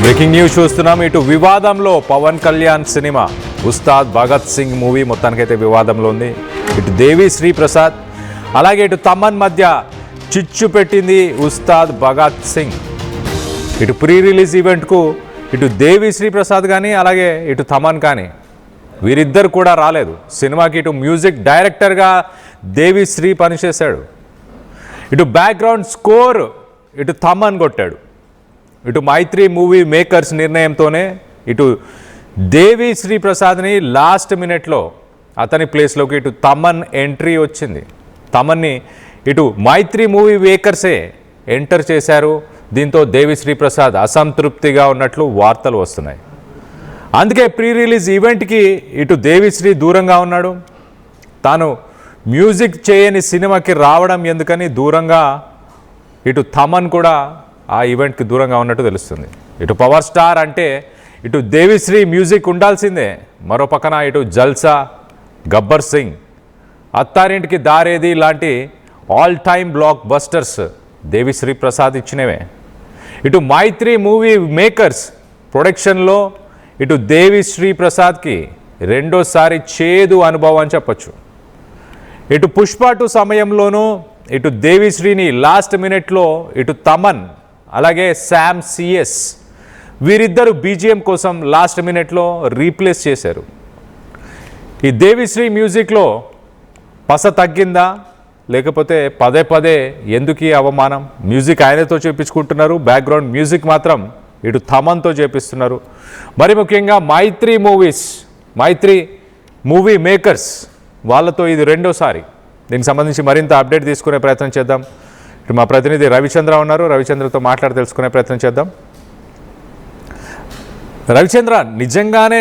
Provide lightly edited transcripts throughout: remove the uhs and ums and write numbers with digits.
Breaking news చూస్తున్నాం. ఇటు వివాదంలో పవన్ కళ్యాణ్ సినిమా ఉస్తాద్ భగత్ సింగ్ మూవీ మొత్తానికైతే వివాదంలో ఉంది. ఇటు దేవి శ్రీ ప్రసాద్ అలాగే ఇటు తమన్ మధ్య చిచ్చు పెట్టింది ఉస్తాద్ భగత్ సింగ్. ఇటు ప్రీ రిలీజ్ ఈవెంట్కు ఇటు దేవి శ్రీ ప్రసాద్ కానీ అలాగే ఇటు తమన్ కానీ వీరిద్దరు కూడా రాలేదు. సినిమాకి ఇటు మ్యూజిక్ డైరెక్టర్గా దేవి శ్రీ పనిచేశాడు. ఇటు బ్యాక్గ్రౌండ్ స్కోర్ ఇటు తమన్ కొట్టాడు. ఇటు మైత్రి మూవీ మేకర్స్ నిర్ణయంతోనే ఇటు దేవి శ్రీ ప్రసాద్ని లాస్ట్ మినిట్లో అతని ప్లేస్లోకి ఇటు తమన్ ఎంట్రీ వచ్చింది. తమన్ని ఇటు మైత్రి మూవీ మేకర్సే ఎంటర్ చేశారు. దీంతో దేవి శ్రీ ప్రసాద్ అసంతృప్తిగా ఉన్నట్లు వార్తలు వస్తున్నాయి. అందుకే ప్రీ రిలీజ్ ఈవెంట్కి ఇటు దేవిశ్రీ దూరంగా ఉన్నాడు. తాను మ్యూజిక్ చేయని సినిమాకి రావడం ఎందుకని దూరంగా ఇటు తమన్ కూడా ఆ ఈవెంట్కి దూరంగా ఉన్నట్టు తెలుస్తుంది. ఇటు పవర్ స్టార్ అంటే ఇటు దేవిశ్రీ మ్యూజిక్ ఉండాల్సిందే. మరో పక్కన ఇటు జల్సా, గబ్బర్ సింగ్, అత్తారింటికి దారేది లాంటి all time blockbusters Devisri Prasad ఇచ్చినవే. ఇటు మైత్రి మూవీ మేకర్స్ ప్రొడక్షన్లో ఇటు దేవిశ్రీ ప్రసాద్కి రెండోసారి చేదు అనుభవం అని చెప్పచ్చు. ఇటు పుష్ప 2 సమయంలోనూ ఇటు దేవిశ్రీని లాస్ట్ మినిట్లో ఇటు తమన్ అలాగే శామ్ సిఎస్ వీరిద్దరు బీజిఎం కోసం లాస్ట్ మినిట్లో రీప్లేస్ చేశారు. ఈ దేవిశ్రీ మ్యూజిక్లో పస తగ్గిందా లేకపోతే పదే పదే ఎందుకు ఈ అవమానం? మ్యూజిక్ ఆయనతో చేపించుకుంటున్నారు, బ్యాక్గ్రౌండ్ మ్యూజిక్ మాత్రం ఇటు తమన్తో చేపిస్తున్నారు. మరి ముఖ్యంగా మైత్రి మూవీ మేకర్స్ వాళ్ళతో ఇది రెండోసారి. దీనికి సంబంధించి మరింత అప్డేట్ తీసుకునే ప్రయత్నం చేద్దాం. ఇటు మా ప్రతినిధి రవిచంద్ర ఉన్నారు. రవిచంద్రతో మాట్లాడి తెలుసుకునే ప్రయత్నం చేద్దాం. రవిచంద్ర, నిజంగానే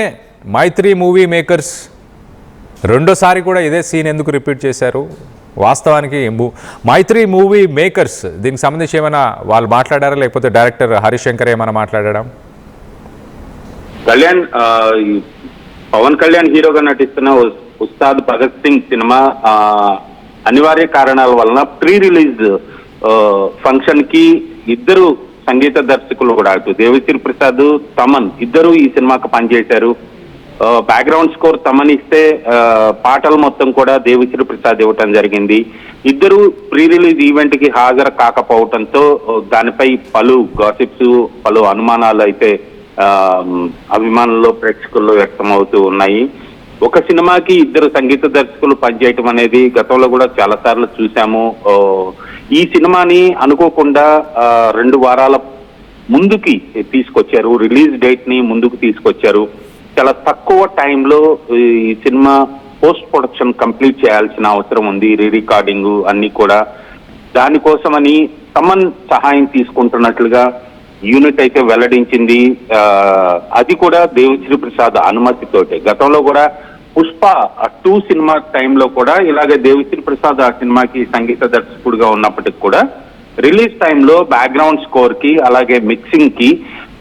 మైత్రి మూవీ మేకర్స్ రెండోసారి కూడా ఇదే సీన్ ఎందుకు రిపీట్ చేశారు? వాస్తవానికి మైత్రి మూవీ మేకర్స్ దీనికి సంబంధించి ఏమైనా వాళ్ళు మాట్లాడారా లేకపోతే డైరెక్టర్ హరీష్ శంకర్ ఏమైనా మాట్లాడారా? పవన్ కళ్యాణ్ హీరోగా నటిస్తున్న ఉస్తాద్ భగత్ సింగ్ సినిమా అనివార్య కారణాల వలన ప్రీ రిలీజ్ ఫంక్షన్ కి ఇద్దరు సంగీత దర్శకులు కూడా అటు దేవిశ్రీ ప్రసాద్, తమన్ ఇద్దరు ఈ సినిమాకి పనిచేశారు. బ్యాక్గ్రౌండ్ స్కోర్ తమన్ ఇస్తే పాటలు మొత్తం కూడా దేవిశ్రీ ప్రసాద్ ఇవ్వటం జరిగింది. ఇద్దరు ప్రీ రిలీజ్ ఈవెంట్ కి హాజరు కాకపోవడంతో దానిపై పలు గాసిప్స్, పలు అనుమానాలు అయితే అభిమానుల్లో, ప్రేక్షకుల్లో వ్యక్తమవుతూ ఉన్నాయి. ఒక సినిమాకి ఇద్దరు సంగీత దర్శకులు పనిచేయటం అనేది గతంలో కూడా చాలా సార్లు చూసాము. ఈ సినిమాని అనుకోకుండా 2 వారాల ముందుకి తీసుకొచ్చారు, రిలీజ్ డేట్ ని ముందుకు తీసుకొచ్చారు. చాలా తక్కువ టైంలో ఈ సినిమా పోస్ట్ ప్రొడక్షన్ కంప్లీట్ చేయాల్సిన అవసరం ఉంది, రీ రికార్డింగ్ అన్ని కూడా. దానికోసమని తమన్ సహాయం తీసుకుంటున్నట్లుగా యూనిట్ అయితే వెల్లడించింది. అది కూడా దేవిశ్రీ ప్రసాద్ అనుమతితోటే. గతంలో కూడా పుష్ప 2 సినిమా టైంలో కూడా ఇలాగే దేవిశ్రీ ప్రసాద్ ఆ సినిమాకి సంగీత దర్శకుడిగా ఉన్నప్పటికి కూడా రిలీజ్ టైంలో బ్యాక్గ్రౌండ్ స్కోర్ కి అలాగే మిక్సింగ్ కి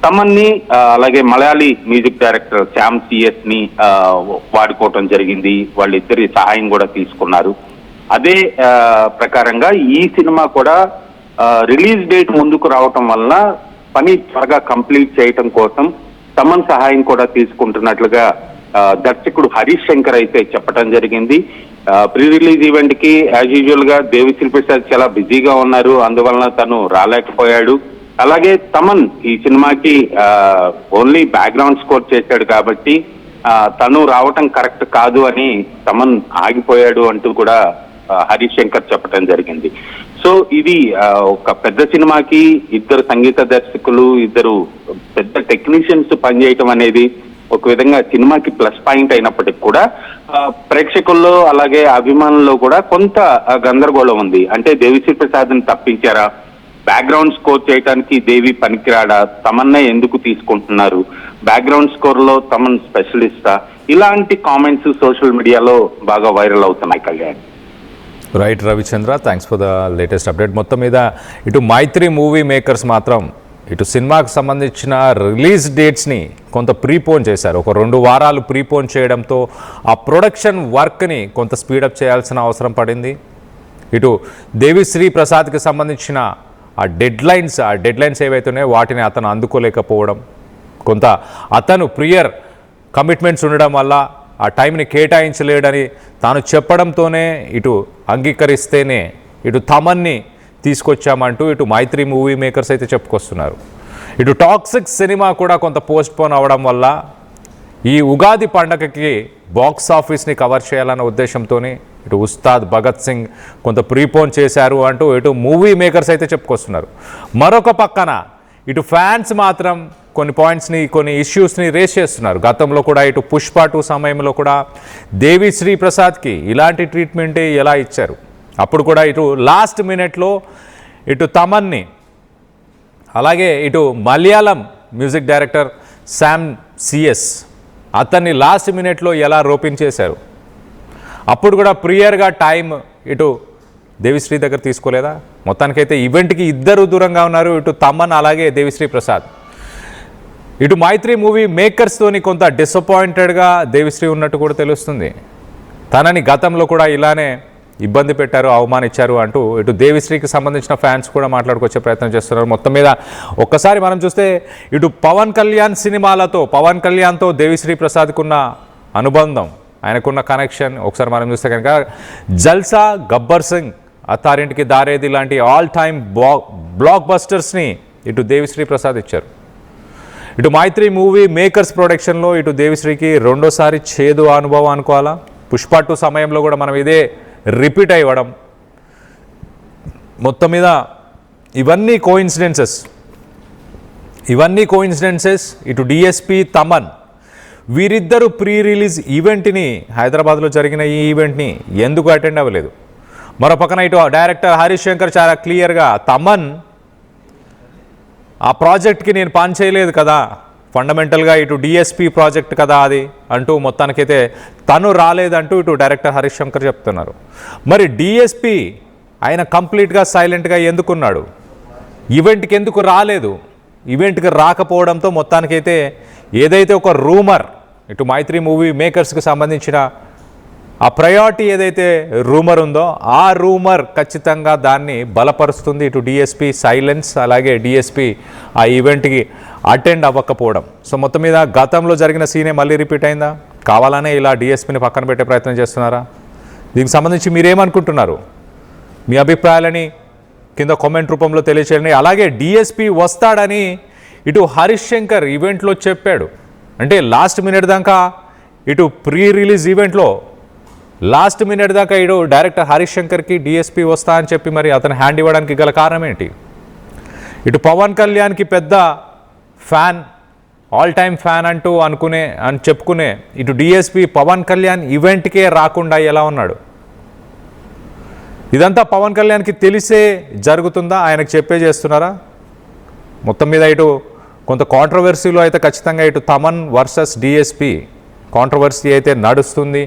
తమన్ని అలాగే Malayali music director Sam CS ని వాడుకోవటం జరిగింది. వాళ్ళిద్దరి సహాయం కూడా తీసుకున్నారు. అదే ప్రకారంగా ఈ సినిమా కూడా రిలీజ్ డేట్ ముందుకు రావటం వలన పని త్వరగా కంప్లీట్ చేయటం కోసం తమన్ సహాయం కూడా తీసుకుంటున్నట్లుగా దర్శకుడు హరీష్ శంకర్ అయితే చెప్పడం జరిగింది. ప్రీ రిలీజ్ ఈవెంట్ కి యాజ్ యూజువల్ గా దేవిశ్రీ ప్రసాద్ చాలా బిజీగా ఉన్నారు, అందువలన తను రాలేకపోయాడు. అలాగే తమన్ ఈ సినిమాకి ఓన్లీ బ్యాక్గ్రౌండ్ స్కోర్ చేశాడు కాబట్టి తను రావటం కరెక్ట్ కాదు అని తమన్ ఆగిపోయాడు అంటూ కూడా హరీష్ శంకర్ చెప్పడం జరిగింది. సో ఇది ఒక పెద్ద సినిమాకి ఇద్దరు సంగీత దర్శకులు, ఇద్దరు పెద్ద టెక్నీషియన్స్ పనిచేయటం అనేది ఒక విధంగా సినిమాకి ప్లస్ పాయింట్ అయినప్పటికీ కూడా ప్రేక్షకుల్లో అలాగే అభిమానుల్లో కూడా కొంత గందరగోళం ఉంది. అంటే దేవిశ్రీ ప్రసాద్ని తప్పించారా? బ్యాక్గ్రౌండ్ స్కోర్ చేయడానికి దేవి పనికిరాడా? తమన్నే ఎందుకు తీసుకుంటున్నారు? బ్యాక్గ్రౌండ్ స్కోర్ లో తమన్ స్పెషలిస్టా? ఇలాంటి కామెంట్స్ సోషల్ మీడియాలో బాగా వైరల్ అవుతున్నాయి. Kalyan. Right Ravichandra, thanks for the latest update. మొత్తం మీద ఇటు మైత్రి మూవీ మేకర్స్ మాత్రం ఇటు సినిమాకు సంబంధించిన రిలీజ్ డేట్స్ని కొంత ప్రీపోన్ చేశారు. ఒక 2 వారాలు ప్రీపోన్ చేయడంతో ఆ ప్రొడక్షన్ వర్క్ని కొంత స్పీడప్ చేయాల్సిన అవసరం పడింది. ఇటు దేవిశ్రీ ప్రసాద్కి సంబంధించిన ఆ డెడ్ లైన్స్ ఏవైతున్నాయో వాటిని అతను అందుకోలేకపోవడం, కొంత అతను ప్రియర్ కమిట్మెంట్స్ ఉండడం వల్ల ఆ టైంని కేటాయించలేడని తాను చెప్పడంతోనే ఇటు అంగీకరిస్తేనే ఇటు తమన్ని తీసుకొచ్చామంటూ ఇటు మైత్రి మూవీ మేకర్స్ అయితే చెప్పుకొస్తున్నారు. ఇటు టాక్సిక్ సినిమా కూడా కొంత పోస్ట్పోన్ అవ్వడం వల్ల ఈ ఉగాది పండగకి బాక్స్ ఆఫీస్ని కవర్ చేయాలన్న ఉద్దేశంతోనే ఇటు ఉస్తాద్ భగత్ సింగ్ కొంత ప్రీపోన్ చేశారు అంటూ ఇటు మూవీ మేకర్స్ అయితే చెప్పుకొస్తున్నారు. మరొక పక్కన ఇటు ఫ్యాన్స్ మాత్రం కొన్ని పాయింట్స్ని కొన్ని ఇష్యూస్ని రేస్ చేస్తున్నారు. గతంలో కూడా ఇటు పుష్ప 2 సమయంలో కూడా దేవిశ్రీ ప్రసాద్కి ఇలాంటి ట్రీట్మెంటే ఎలా ఇచ్చారు. అప్పుడు కూడా ఇటు లాస్ట్ మినిట్లో ఇటు తమన్ని అలాగే ఇటు Malayalam music director Sam CS అతన్ని లాస్ట్ మినిట్లో ఎలా రోపించేశారు. అప్పుడు కూడా ప్రియర్గా టైం ఇటు దేవిశ్రీ దగ్గర తీసుకోలేదా. మొత్తానికైతే ఈవెంట్కి ఇద్దరు దూరంగా ఉన్నారు, ఇటు తమన్ అలాగే దేవిశ్రీ ప్రసాద్. ఇటు మైత్రి మూవీ మేకర్స్తోని కొంత డిసప్పాయింటెడ్గా దేవిశ్రీ ఉన్నట్టు కూడా తెలుస్తుంది. తనని గతంలో కూడా ఇలానే ఇబ్బంది పెట్టారు, అవమానించారు అంటూ ఇటు దేవిశ్రీకి సంబంధించిన ఫ్యాన్స్ కూడా మాట్లాడుకొచ్చే ప్రయత్నం చేస్తున్నారు. మొత్తం మీద ఒక్కసారి మనం చూస్తే ఇటు పవన్ కళ్యాణ్ సినిమాలతో పవన్ కళ్యాణ్తో దేవిశ్రీ ప్రసాద్కున్న అనుబంధం, ఆయనకున్న కనెక్షన్ ఒకసారి మనం చూస్తే కనుక జల్సా, గబ్బర్ సింగ్, అత్తారింటికి దారేది లాంటి ఆల్ టైమ్ బ్లాక్ బస్టర్స్ని ఇటు దేవిశ్రీ ప్రసాద్ ఇచ్చారు. ఇటు మైత్రి మూవీ మేకర్స్ ప్రొడక్షన్లో ఇటు దేవిశ్రీకి రెండోసారి చేదు అనుభవం అనుకోవాలా. పుష్ప 2 సమయంలో కూడా మనం ఇదే రిపీట్ అవ్వడం, మొత్తం మీద ఇవన్నీ కోయిన్సిడెన్సెస్. ఇటు డిఎస్పి తమన్ వీరిద్దరూ ప్రీ రిలీజ్ ఈవెంట్ని హైదరాబాద్లో జరిగిన ఈ ఈవెంట్ని ఎందుకు అటెండ్ అవ్వలేదు. మరో పక్కన ఇటు డైరెక్టర్ హరీష్ శంకర్ చాలా క్లియర్గా తమన్ ఆ ప్రాజెక్ట్కి నేను పని చేయలేదు కదా, ఫండమెంటల్గా ఇటు డిఎస్పి ప్రాజెక్ట్ కదా అది అంటూ మొత్తానికైతే తను రాలేదంటూ ఇటు డైరెక్టర్ హరీష్ శంకర్ చెప్తున్నారు. మరి డిఎస్పి ఆయన కంప్లీట్గా సైలెంట్గా ఎందుకున్నాడు, ఈవెంట్కి ఎందుకు రాలేదు? ఈవెంట్కి రాకపోవడంతో మొత్తానికైతే ఏదైతే ఒక రూమర్ ఇటు మైత్రి మూవీ మేకర్స్కి సంబంధించిన ఆ ప్రయారిటీ ఏదైతే రూమర్ ఉందో ఆ రూమర్ ఖచ్చితంగా దాన్ని బలపరుస్తుంది. ఇటు డిఎస్పి సైలెన్స్ అలాగే డిఎస్పి ఆ ఈవెంట్కి అటెండ్ అవ్వకపోవడం. సో మొత్తం మీద గతంలో జరిగిన సీనే మళ్ళీ రిపీట్ అయిందా, కావాలనే ఇలా డిఎస్పిని పక్కన పెట్టే ప్రయత్నం చేస్తున్నారా? దీనికి సంబంధించి మీరేమనుకుంటున్నారు? మీ అభిప్రాయాలని కింద కామెంట్ రూపంలో తెలియచేయండి. అలాగే డిఎస్పి వస్తాడని ఇటు హరీష్ శంకర్ ఈవెంట్లో చెప్పాడు. అంటే లాస్ట్ మినిట్ దాకా ఇటు ప్రీ రిలీజ్ ఈవెంట్లో లాస్ట్ మినిట్ దాకా ఇటు డైరెక్టర్ హరీష్ శంకర్కి డిఎస్పి వస్తా అని చెప్పి మరి అతను హ్యాండ్ ఇవ్వడానికి గల కారణం ఏంటి? ఇటు పవన్ కళ్యాణ్కి పెద్ద ఫ్యాన్, ఆల్ టైమ్ ఫ్యాన్ అంటూ చెప్పుకునే ఇటు డిఎస్పి పవన్ కళ్యాణ్ ఈవెంట్కే రాకుండా ఎలా ఉన్నాడు? ఇదంతా పవన్ కళ్యాణ్కి తెలిసే జరుగుతుందా, ఆయనకు చెప్పే చేస్తున్నారా? మొత్తం మీద ఇటు కొంత కాంట్రవర్సీలో అయితే ఖచ్చితంగా ఇటు తమన్ వర్సెస్ డిఎస్పి కాంట్రవర్సీ అయితే నడుస్తుంది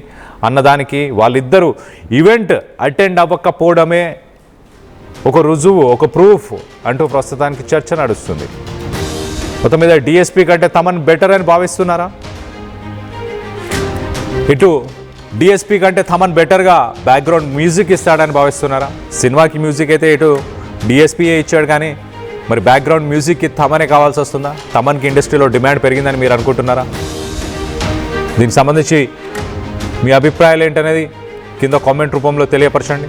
అన్నదానికి వాళ్ళిద్దరూ ఈవెంట్ అటెండ్ అవ్వకపోవడమే ఒక రుజువు, ఒక ప్రూఫ్ అంటూ ప్రస్తుతానికి చర్చ నడుస్తుంది. మొత్తం మీద డిఎస్పి కంటే తమన్ బెటర్ అని భావిస్తున్నారా? ఇటు డిఎస్పి కంటే తమన్ బెటర్గా బ్యాక్గ్రౌండ్ మ్యూజిక్ ఇస్తాడని భావిస్తున్నారా? సినిమాకి మ్యూజిక్ అయితే ఇటు డిఎస్పియే ఇచ్చాడు, కానీ మరి బ్యాక్గ్రౌండ్ మ్యూజిక్కి తమనే కావాల్సి వస్తుందా? తమన్కి ఇండస్ట్రీలో డిమాండ్ పెరిగిందని మీరు అనుకుంటున్నారా? దీనికి సంబంధించి మీ అభిప్రాయాలు ఏంటనేది కింద కామెంట్ రూపంలో తెలియపరచండి.